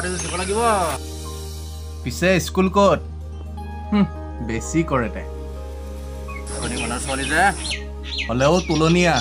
পাতি দিব লাগিব পিছে স্কুল ক'ত বেছি কৰে তাই ধনী মানুহৰ ছোৱালী যে হ'লেও তুলনীয়া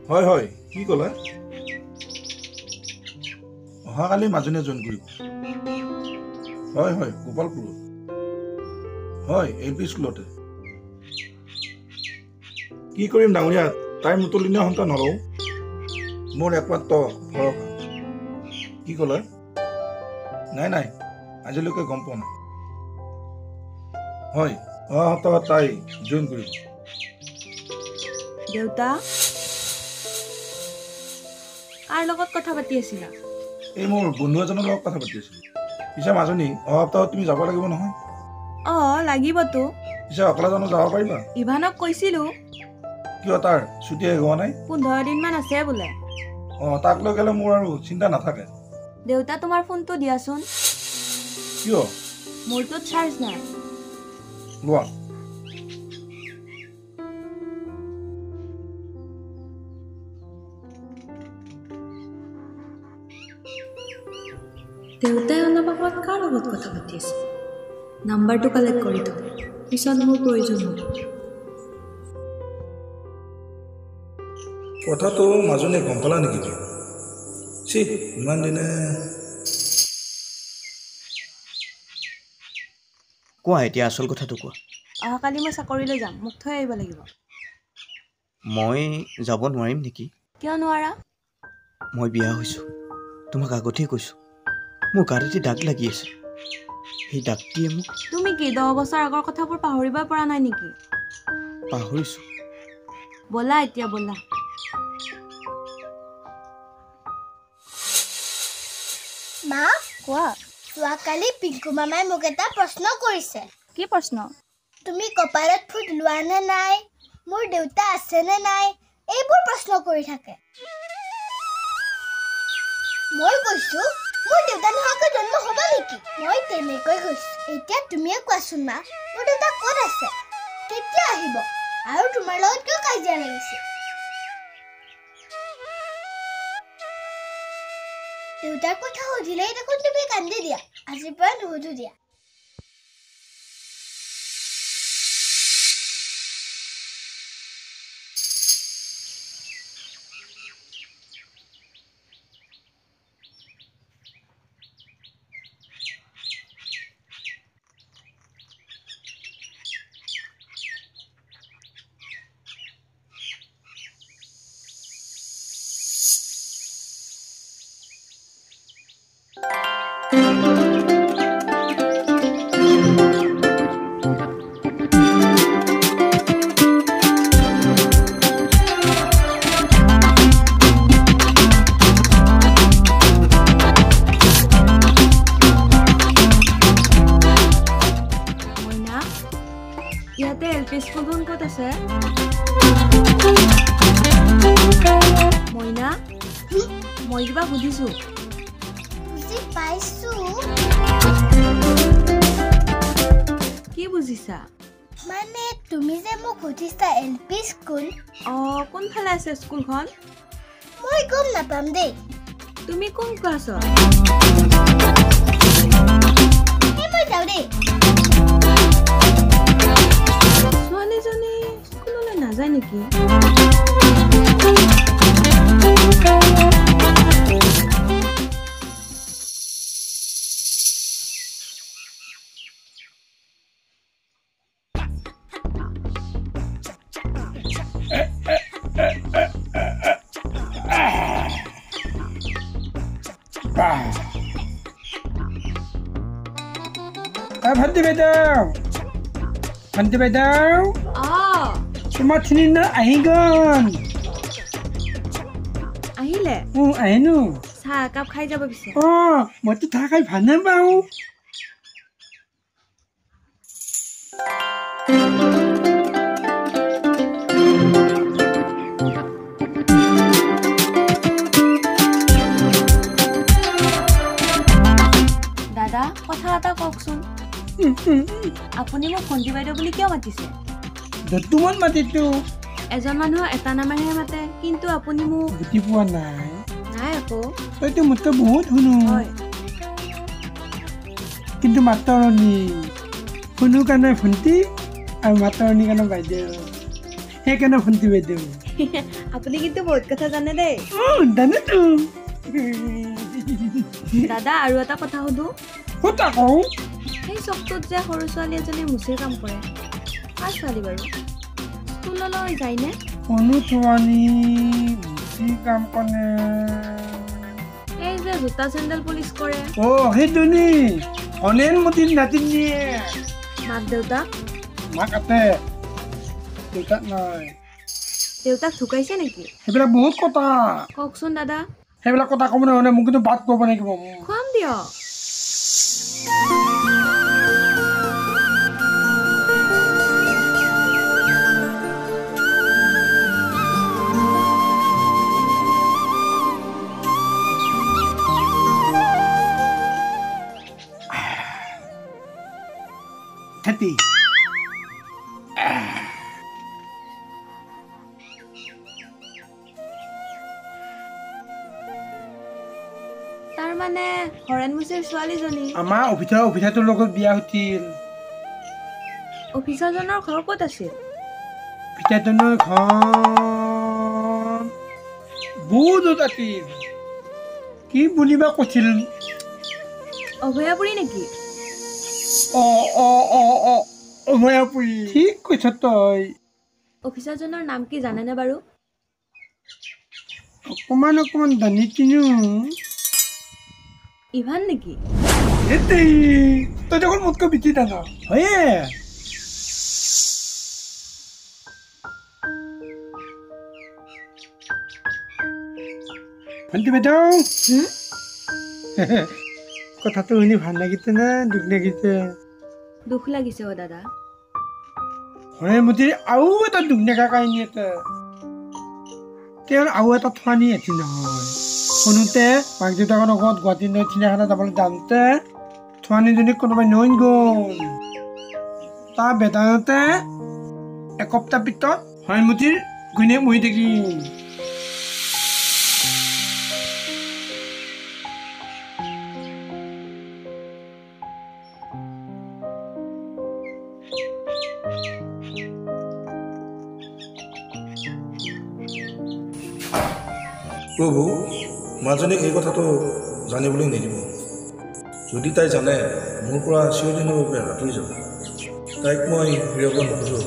হয় হয় কি ক'লে অহাকালি মাজনী জইন কৰিব হয় হয় গোপালপুৰ হয় LP স্কুলতে কি কৰিম ডাঙৰীয়া তাইৰ মুতলিনীয়া সন্তান হ'লেও মোৰ একমাত্ৰ ভৰসা কি ক'লে নাই নাই আজিলৈকে গম পোৱা নাই হয় অহা সপ্তাহত তাই জইন কৰিব দেউতা কাৰ লগত কথা পাতি আছিলা এই মোৰ বন্ধু এজনৰ লগত কথা পাতি আছিলোঁ পিছে মাজনী অহা সপ্তাহত তুমি যাব লাগিব নহয় লাগিবতো পিছে অকলে জানো যাব পাৰিবা ইভানক কৈছিলোঁ কিয় তাৰ ছুটি শেষ হোৱা নাই 15 দিনমান আছে বোলে তাক লৈ গ'লে মোৰ আৰু চিন্তা নাথাকে দেউতা তোমাৰ ফোনটো দিয়াচোন কিয় মোৰটোত চাৰ্জ নাই লোৱা দেউতাই অলপ আগত কাৰ লগত কথা পাতি আছে নাম্বাৰটো কালেক্ট কৰি থওঁ পিছত মোৰ প্ৰয়োজন হ'ব কথাটো মাজনীয়ে গম পালা নেকি চি ইমান দিনে কোৱা এতিয়া আচল কথাটো কোৱা অহাকালি মই চাকৰিলৈ যাম মোক থৈ আহিব লাগিব মই যাব নোৱাৰিম নেকি কিয় নোৱাৰা মই বিয়া হৈছোঁ তোমাক আগতেই কৈছোঁ মোৰ গাত এটি দাগ লাগি আছে সেই দাগটিয়ে মোক তুমি কি 10 বছৰ আগৰ কথাবোৰ পাহৰিব পৰা নাই নেকি পাহৰিছোঁ ব'লা এতিয়া ব'লা মা কোৱা যোৱাকালি পিংকু মামাই মোক এটা প্ৰশ্ন কৰিছে কি প্ৰশ্ন তুমি কপালত ফুট লোৱা নে নাই মোৰ দেউতা আছে নে নাই এইবোৰ প্ৰশ্ন কৰি থাকে মই কৈছো মোৰ দেউতা নোহোৱাকৈ জন্ম হ'ব নেকি মই তেনেকৈ কৈছো এতিয়া তুমিয়ে কোৱাচোন মা মোৰ দেউতা ক'ত আছে কেতিয়া আহিব আৰু তোমাৰ লগত কিয় কাজিয়া লাগিছে দেউতাৰ কথা সুধিলেই দেখোন তুমি কান্দি দিয়া আজিৰ পৰা নুসুধো দিয়া ইয়াতে LP স্কুলখন ক'ত আছে মইনা মই কিবা সুধিছোঁ বুজি পাইছো কি বুজিছা মানে তুমি যে মোক সুধিছা LP স্কুল কোনফালে আছে স্কুলখন মই গম নাপাম দেই তুমি কোন ক্লাছত মই যাওঁ দেই ছোৱালীজনী স্কুললৈ নাযায় নেকি ভণ্টি বাইদেউ তোমাৰ চিলিণ্ডাৰ আহি গ'ল আহিলে আহিনো চাহ একাপ খাই যাব পিছে মইতো চাহ খাই ভাল নাপাওঁ দাদা কথা এটা কওকচোন আপুনি মোক ভণ্টি বাইদেউ বুলি কিয় মাতিছে তোমাক মাতিতো এজন মানুহৰ এটা নামেৰে মাতে কিন্তু আপুনি মোক বুজি পোৱা নাই নাই আকৌ তইতো মোতকৈ বহুত শুনো হয় কিন্তু মাতৰণী শুনো কাৰণে ভণ্টি আৰু মাতৰণী কাৰণে বাইদেউ সেইকাৰণে ভণ্টি বাইদেউ আপুনি কিন্তু বহুত কথা জানে দেই জানেতো দাদা আৰু এটা কথা সুধো ক'তা কওঁ সেই চকটোত যে সৰু ছোৱালী এজনী মুচিৰ কাম কৰে কাৰ ছোৱালী বাৰু স্কুললৈ যায়নে কোনো ছোৱালী মুচি কাম কৰে এই যে জোতা চেণ্ডেল পুলিচ কৰে সেইজনী অনেন মতিৰ নাতিনীয়ে মাক দেউতাক মাক আছে দেউতাক নাই দেউতাক ঢুকাইছে নেকি সেইবিলাক বহুত কথা কওকচোন দাদা সেইবিলাক কথা ক'ব নহয় মোক কিন্তু বাদ কৰিব লাগিব খুৱাম দিয়ক Tati. তাৰ মানে হৰেণ মুচিৰ ছোৱালীজনী আমাৰ অফিচাৰটোৰ লগত বিয়া হৈছিল অফিচাৰজনৰ ঘৰ ক'ত আছিল অফিচাৰজনৰ ঘৰ বহুত আছিল কি বুলিবা কৈছিল অভয়াপুৰী নেকি অভয়াপুৰী ঠিক কৈছ তই অফিচাৰজনৰ নাম কি জানেনে বাৰু অকমান জানি কিনো ইভান নেকি তই দেখোন মোতকৈ বেছি ডাঙৰ হয়ে ভণ্টি বাইদেউ কথাটো শুনি ভাল লাগিছে নে দুখ লাগিছে দুখ লাগিছে দাদা হৰে মুঠিৰ আৰু এটা দুখ লগা কাহিনী এটা তেওঁৰ আৰু এটা ঠোৱানি এটি নহয় শুনোতে মাক দেউতাকৰ লগত গুৱাহাটী নৈ চিৰিয়াখানা যাবলৈ যাওঁতে ঠোৱানিজনীক কোনোবাই নৈ গ'ল তাৰ বেদানতে এসপ্তাহ পিছত হৰেণমুঠিৰ ঘৈণীয়েক মৰি থাকিল প্ৰভু মাজনীক এই কথাটো জানিবলৈ নিদিব যদি তাই জানে মোৰ পৰা চিৰদিনৰ বাবে আঁতৰি যাব তাইক মই হেৰাব নোখোজোঁ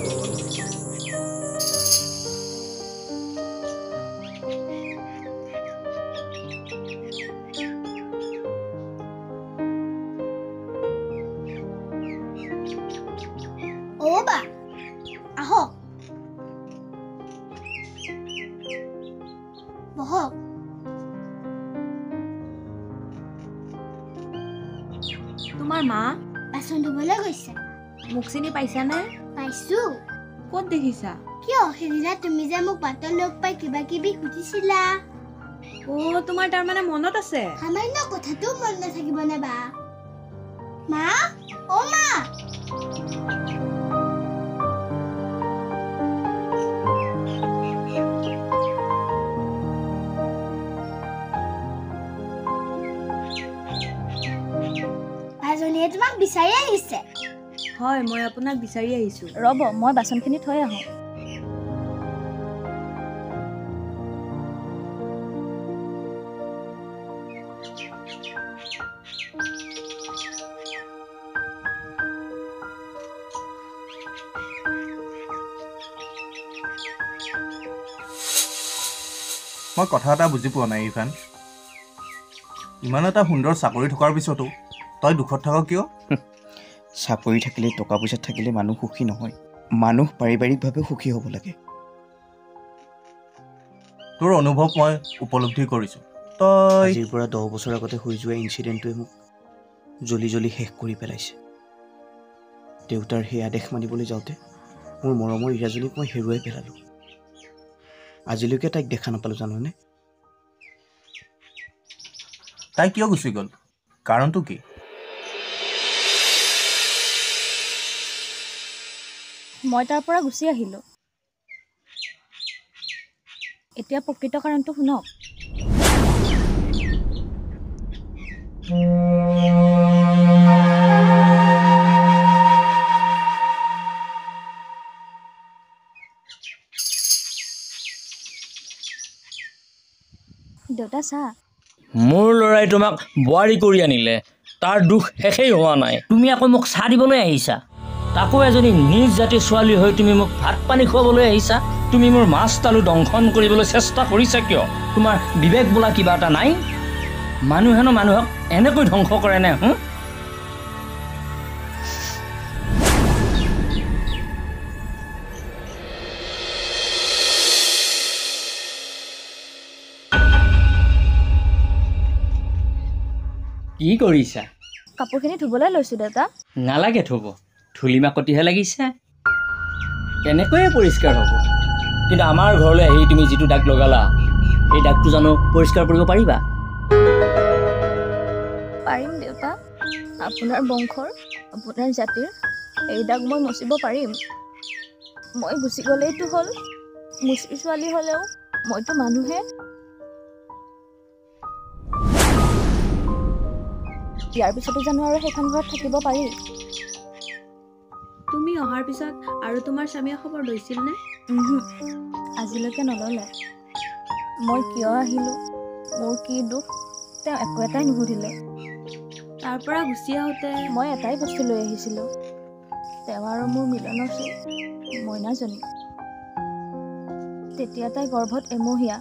বা আহক বহক তোমাৰ মা বাচন ধুবলৈ গৈছে মোক চিনি পাইছানে পাইছো ক'ত দেখিছা কিয় সেইদিনা তুমি যে মোক বাটত লগ পাই কিবা কিবি সুধিছিলা তোমাৰ তাৰমানে মনত আছে সামান্য কথাটো মনত নাথাকিব নে বা মা অ মা বাজনীয়ে তোমাক বিচাৰি আহিছে হয় মই আপোনাক বিচাৰি আহিছো ৰ'ব মই বাচনখিনি থৈ আহোঁ মই কথা এটা বুজি পোৱা নাই ইভান ইমান এটা সুন্দৰ চাকৰি থকাৰ পিছতো তই দুখত থাক কিয় চাকৰি থাকিলে টকা পইচা থাকিলে মানুহ সুখী নহয় মানুহ পাৰিবাৰিকভাৱে সুখী হ'ব লাগে। তোৰ অনুভৱ মই উপলব্ধি কৰিছোঁ। তই আজিৰ পৰা 10 বছৰ আগতে হৈ যোৱা ইনচিডেণ্টটোৱে মোক জ্বলি জ্বলি শেষ কৰি পেলাইছে। দেউতাৰ সেই আদেশ মানিবলৈ যাওঁতে মোৰ মৰমৰ ইৰাজনীক মই হেৰুৱাই পেলালোঁ। আজিলৈকে তাইক দেখা নাপালোঁ জাননে? তাই কিয় গুচি গ'ল? কাৰণটো কি? মই তাৰ পৰা গুচি আহিলোঁ। এতিয়া প্ৰকৃত কাৰণটো শুনক। দেউতা চা, মোৰ ল'ৰাই তোমাক বোৱাৰী কৰি আনিলে, তাৰ দুখ শেষেই হোৱা নাই। তুমি আকৌ মোক চাহ দিবলৈ আহিছা, তাকো এজনী নিজ জাতিৰ ছোৱালী হৈ তুমি মোক ভাত পানী খুৱাবলৈ আহিছা। তুমি মোৰ মাছ তালু দংশন কৰিবলৈ চেষ্টা কৰিছা কিয়? তোমাৰ বিবেক বোলা কিবা এটা নাই? মানুহেনো মানুহক এনেকৈ ধ্বংস কৰে নে? কি কৰিছা? কাপোৰখিনি ধুবলৈ লৈছোঁ দেউতা। নালাগে থ'ব, ধূলি মাকতিহে লাগিছে। তেনেকৈয়ে পৰিষ্কাৰ হ'ব। কিন্তু আমাৰ ঘৰলৈ আহি তুমি যিটো দাগ লগালা, সেই দাগটো জানো পৰিষ্কাৰ কৰিব পাৰিবা? পাৰিম দেউতা। আপোনাৰ বংশৰ, আপোনাৰ জাতিৰ এই দাগ মই মচিব পাৰিম। মই গুচি গ'লেইতো হ'ল। মুচিৰ ছোৱালী হ'লেও মইতো মানুহে। ইয়াৰ পিছতো জানো আৰু সেইখন ঘৰত থাকিব পাৰি? তুমি অহাৰ পিছত আৰু তোমাৰ স্বামীয়ে খবৰ লৈছিল নে? আজিলৈকে নল'লে। মই কিয় আহিলোঁ, মোৰ কি দুখ, তেওঁ একো এটাই নুসুধিলে। তাৰ পৰা গুচি আহোঁতে মই এটাই বস্তু লৈ আহিছিলোঁ, তেওঁ আৰু মোৰ মিলনৰ সেই মইনাজনী। তেতিয়া তাই গৰ্ভত এমহীয়া।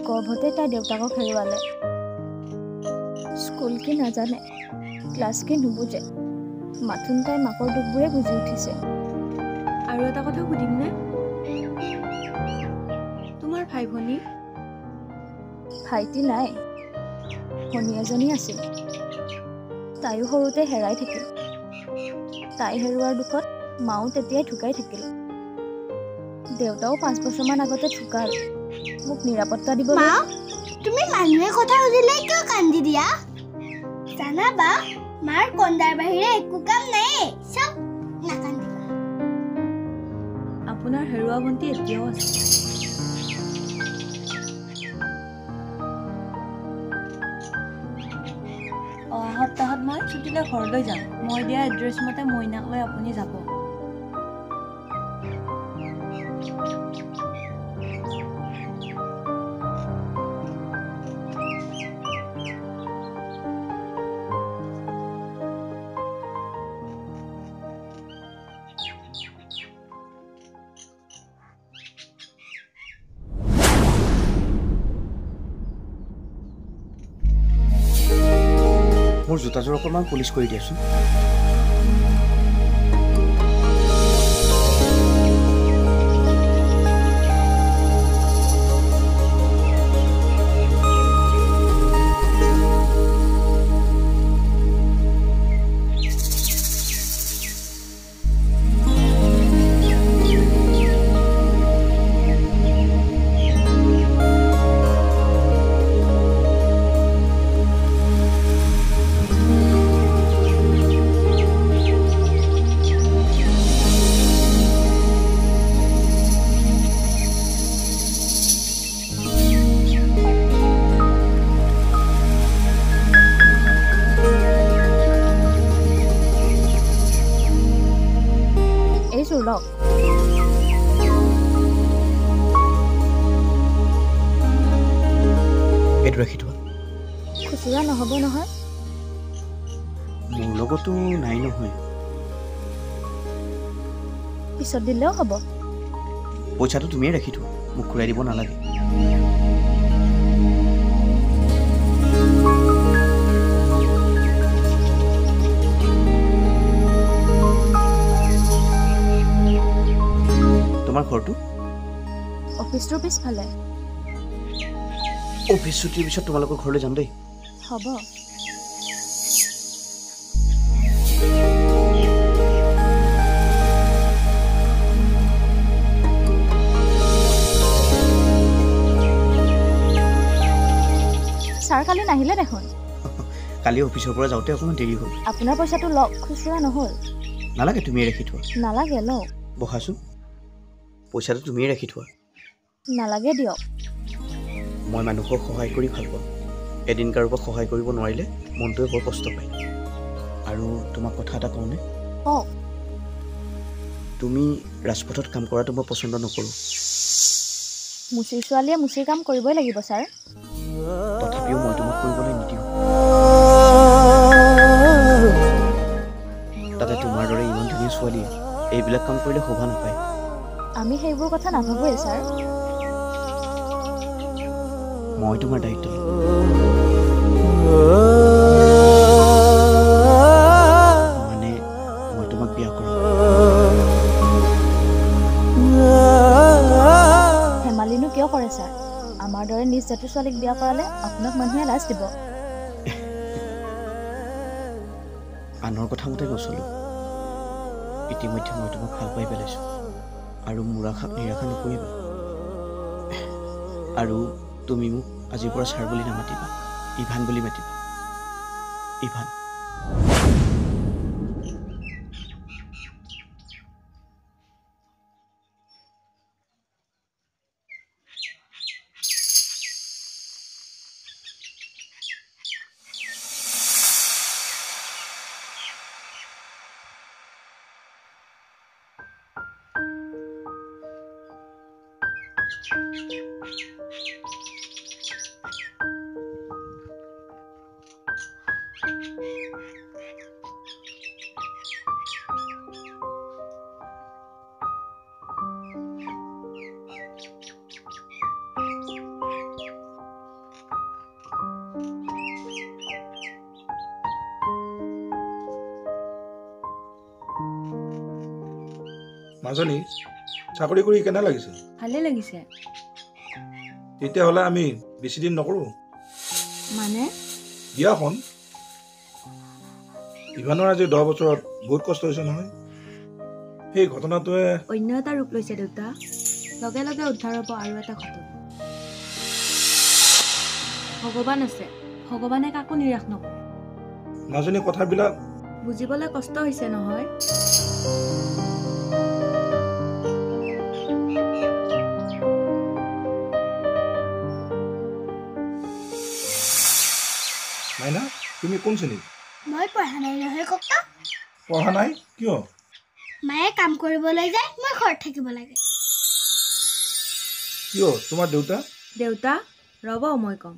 গৰ্ভতে তাই দেউতাকক হেৰুৱালে। স্কুল কি নাজানে, ক্লাছ কি নুবুজে। মাথোন তাই মাকৰ দুখবোৰে বুজি উঠিছে। আৰু এটা কথা সুধিমনে? তোমাৰ ভাই ভনী? ভাইটি নাই, ভনী এজনী আছিল। তাইও সৰুতে হেৰাই থাকিল। তাই হেৰুৱাৰ দুখত মাও তেতিয়াই ঢুকাই থাকিল। দেউতাও 5 বছৰমান আগতে ঢুকাল। মোক নিৰাপত্তা দিবলৈ। মা, তুমি মানুহে কথা সুধিলে কিয় কান্দি দিয়া? জানা বা, মাৰ কন্দাৰ বাহিৰে একো কাম নাই। চব নাকান্দিবা। আপোনাৰ হেৰুৱা ভণ্টি এতিয়াও আছে। অহা সপ্তাহত মই ছুটীলৈ ঘৰলৈ যাম। মই দিয়া এড্ৰেছ মতে মইনাক লৈ আপুনি যাব। মোৰ জোতাযোৰ অকণমান পলিচ কৰি দিয়াচোন। লওক। এইটো ৰাখি থোৱা। খুচুৰা নহ'ব নহয়? মোৰ লগতো নাই নহয়। পিছত দিলেও হ'ব। পইচাটো তুমিয়ে ৰাখি থোৱা, মোক ঘূৰাই দিব নালাগে। অফিচটোৰ পিছফালে। অফিচ ছুটিৰ পিছত তোমালোকৰ ঘৰলৈ যাম দেই। হ'ব। ছাৰ কালি নাহিলে দেখোন। কালি অফিচৰ পৰা যাওঁতে অকণমান দেৰি হ'ল। আপোনাৰ পইচাটো লওক, খুচুৰা নহ'ল। নালাগে, তুমিয়ে ৰাখি থোৱা। নালাগে, লওক। বহাচোন, পইচাটো তুমিয়ে ৰাখি থোৱা। নালাগে দিয়ক। মই মানুহক সহায় কৰি ভাল পাওঁ। এদিন কাৰোবাক সহায় কৰিব নোৱাৰিলে মনটোৱে বৰ কষ্ট পায়। আৰু তোমাক কথা এটা কওঁনে? কওক। তুমি ৰাজপথত কাম কৰাটো মই পচন্দ নকৰোঁ। মুচিৰ ছোৱালীয়ে মুচিৰ কাম কৰিবই লাগিব ছাৰ। তথাপিও মই তোমাক কৰিবলৈ নিদিওঁ। তাতে তোমাৰ দৰে ইমান ধুনীয়া ছোৱালীয়ে এইবিলাক কাম কৰিলে শোভা নাপায়। আমি সেইবোৰ কথা নাভাবোঁৱে ছাৰ। মই তোমাৰ দায়িত্ব মানে মই তোমাক বিয়া কৰিম। ধেমালিনো কিয় কৰে ছাৰ? আমাৰ দৰে নিজ জাতিৰ ছোৱালীক বিয়া কৰালে আপোনাক মানুহে লাজ দিব। আনৰ কথা মতে নচলোঁ। ইতিমধ্যে মই তোমাক ভাল পাই পেলাইছোঁ আৰু মোৰ আশাক নিৰাশা নকৰিবা। আৰু তুমি মোক আজিৰ পৰা ছাৰ বুলি নামাতিবা, ইভান বুলি মাতিবা। ইভান। মাজনী, চাকৰি কৰি কেনে লাগিছে? ভালে লাগিছে। তেতিয়াহ'লে আমি বেছি দিন নকৰোঁ। মানে বিয়াখন ইভানৰ আজি 10 বছৰত বহুত কষ্ট হৈছে নহয়। সেই ঘটনাটোৱে অন্য এটা ৰূপ লৈছে দেউতা। লগে লগে উদ্ধাৰ হ'ব আৰু এটা ঘটনা। ভগৱান আছে, ভগৱানে কাকো নিৰাশ নকৰে। মাজনী কথাবিলাক বুজিবলৈ কষ্ট হৈছে নহয়। মাইনা, তুমি কোন শ্ৰেণীত? মই পঢ়া নাই নহয় ককা। পঢ়া নাই কিয়? মায়ে কাম কৰিবলৈ যায়, মই ঘৰত থাকিব লাগে। কিয়? তোমাৰ দেউতা? দেউতা ৰ'ব, মই কম।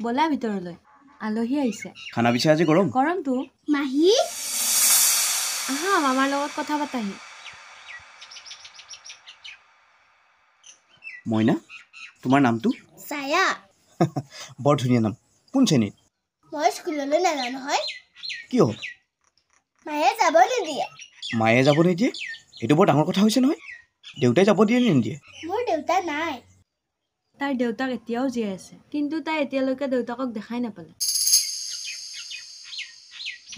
বলা ভিতৰলৈ, আলহী আহিছে। খানা পিছে আজি গৰম? গৰমটো। মাহী, আহা মামাৰ লগত কথা পাতাহি। মইনা, তোমাৰ নামটো? ছায়া। বৰ ধুনীয়া নাম। কোন শ্ৰেণীত? মই স্কুললৈ নাযাওঁ নহয়। কিয়? মায়ে যাব নিদিয়ে। মায়ে যাব নিদিয়ে? এইটো বৰ ডাঙৰ কথা হৈছে নহয়। দেউতাই যাব দিয়ে নে নিদিয়ে? মোৰ দেউতা নাই। তাইৰ দেউতাক এতিয়াও জীয়াই আছে, কিন্তু তাই এতিয়ালৈকে দেউতাকক দেখাই নাপালে।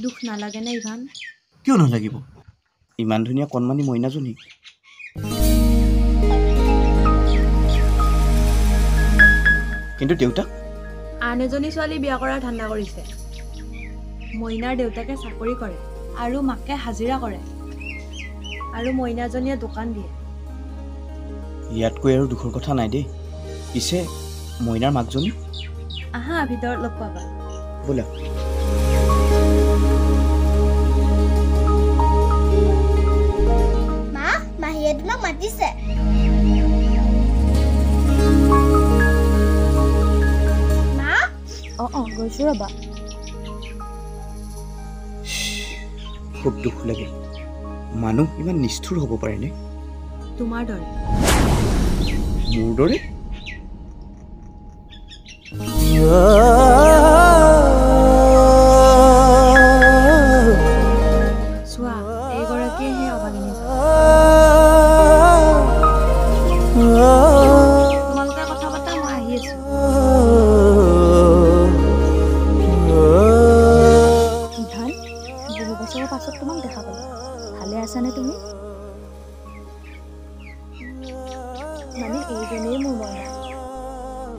দুখ নালাগেনে ইভান? কিয় নালাগিব? ইমান ধুনীয়া কণমানি মইনাজনী। কিন্তু দেউতাক? আন এজনী ছোৱালী বিয়া কৰাৰ ধান্দা কৰিছে। মইনাৰ দেউতাকে চাকৰি কৰে আৰু মাকে হাজিৰা কৰে, আৰু মইনাজনীয়ে দোকান দিয়ে। ইয়াতকৈ আৰু দুখৰ কথা নাই দেই। পিছে মইনাৰ মাকজনী? আহা ভিতৰত লগ পাবা। বোলা। মাতিছে। মা অঁ গৈছোঁ ৰ'বা। খুব দুখ লাগে মানুহ ইমান নিষ্ঠুৰ হ'ব পাৰেনে? তোমাৰ দৰে। মোৰ দৰে? চোৱা এইগৰাকীয়ে সেই অভাগিনী তোমালোকে কথা পাতা মই আহি আছো। ইভান, বহু বছৰৰ পাছত তোমাক দেখা পালোঁ। ভালে আছানে তুমি? মানে এইজনেই মোৰ মইনা।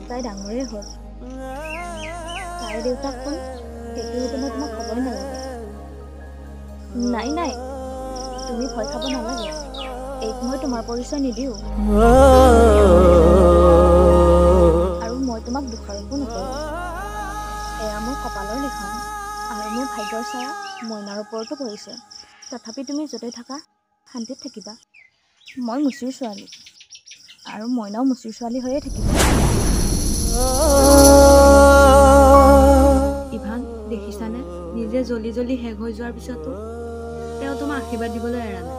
তাই ডাঙৰেই হ'ল। তাইৰ দেউতাক কোন সেইটো হয়তো মই তোমাক ক'বই নালাগে। নাই তুমি ভয় খাব নালাগে। এইক মই তোমাৰ পৰিচয় নিদিওঁ আৰু মই তোমাক দোষাৰোপো নকৰোঁ। এয়া মোৰ কপালৰ লিখন আৰু মোৰ ভাগ্যৰ ছায়া মইনাৰ ওপৰতো পৰিছে। তথাপি তুমি য'তে থাকা শান্তিত থাকিবা। মই মুচিৰ ছোৱালী আৰু মইনাও মুচিৰ ছোৱালী হৈয়ে থাকিব। ইভান, দেখিছানে নিজে জ্বলি জ্বলি শেষ হৈ যোৱাৰ পিছতো তেওঁ তোমাক আশীৰ্বাদ দিবলৈ এৰা নাই।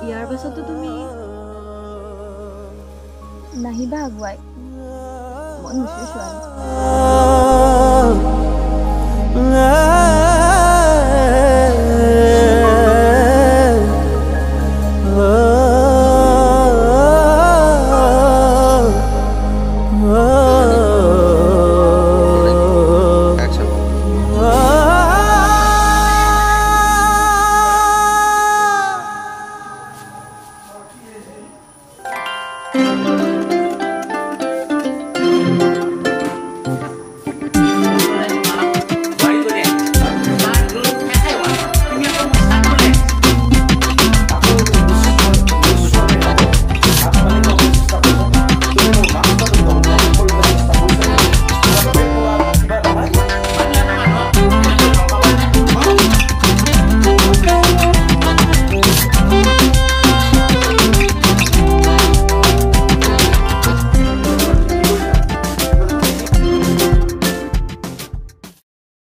ইয়াৰ পাছতো তুমি নাহিবা আগুৱাই। মই মুচিৰ ছোৱালী।